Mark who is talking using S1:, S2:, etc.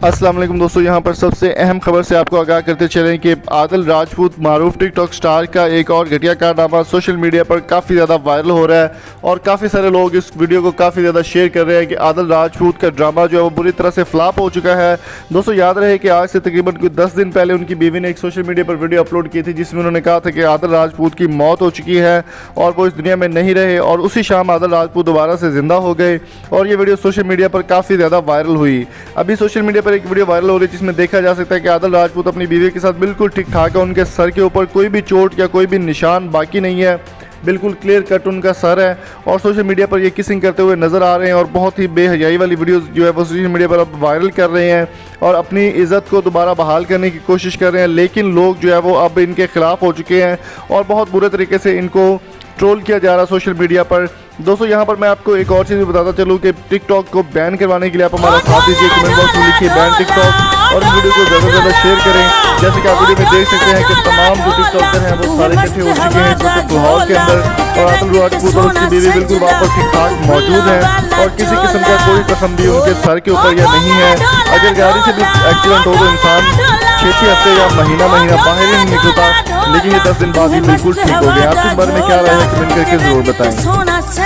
S1: अस्सलाम वालेकुम दोस्तों, यहाँ पर सबसे अहम खबर से आपको आगाह करते चलें कि आदिल राजपूत मारूफ टिकटॉक स्टार का एक और घटिया कारनामा सोशल मीडिया पर काफ़ी ज़्यादा वायरल हो रहा है और काफ़ी सारे लोग इस वीडियो को काफ़ी ज़्यादा शेयर कर रहे हैं कि आदिल राजपूत का ड्रामा जो है वो बुरी तरह से फ्लॉप हो चुका है। दोस्तों याद रहे कि आज से तकरीबन कुछ 10 दिन पहले उनकी बीवी ने एक सोशल मीडिया पर वीडियो अपलोड की थी जिसमें उन्होंने कहा था कि आदिल राजपूत की मौत हो चुकी है और वो इस दुनिया में नहीं रहे, और उसी शाम आदिल राजपूत दोबारा से ज़िंदा हो गए और ये वीडियो सोशल मीडिया पर काफ़ी ज़्यादा वायरल हुई। अभी सोशल मीडिया पर एक वीडियो वायरल हो रही है जिसमें देखा जा सकता है कि आदिल राजपूत अपनी बीवी के साथ बिल्कुल ठीक ठाक है, उनके सर के ऊपर कोई भी चोट या कोई भी निशान बाकी नहीं है, बिल्कुल क्लियर कट उनका सर है और सोशल मीडिया पर ये किसिंग करते हुए नज़र आ रहे हैं और बहुत ही बेहयाई वाली वीडियोस जो है वो सोशल मीडिया पर अब वायरल कर रहे हैं और अपनी इज़्ज़त को दोबारा बहाल करने की कोशिश कर रहे हैं। लेकिन लोग जो है वो अब इनके ख़िलाफ़ हो चुके हैं और बहुत बुरे तरीके से इनको ट्रोल किया जा रहा है सोशल मीडिया पर। दोस्तों यहाँ पर मैं आपको एक और चीज़ बताता चलूँ कि टिकटॉक को बैन करवाने के लिए आप हमारा साथ दीजिए, कमेंट बॉक्स में लिखिए बैन टिकटॉक और इस वीडियो को ज़्यादा से ज़्यादा शेयर करें। जैसे कि आप वीडियो में देख सकते हैं कि तमाम जो टिकटॉकर हैं वो सारे इकट्ठे हो चुके हैं जो कि लाहौर के अंदर, और आदिल राजपूत और उसकी बीवी बिल्कुल वहाँ पर ठीक ठाक मौजूद हैं और किसी किस्म का कोई जख्म भी उनके सर के ऊपर या नहीं है। अगर गाड़ी से भी एक्सीडेंट हो तो इंसान 6-6 हफ्ते या महीना बाहर ही नहीं निकलता, लेकिन ये 10 दिन बाद ही बिल्कुल ठीक हो गया। आपके इस बारे में क्या राय है कमेंट करके ज़रूर बताएं।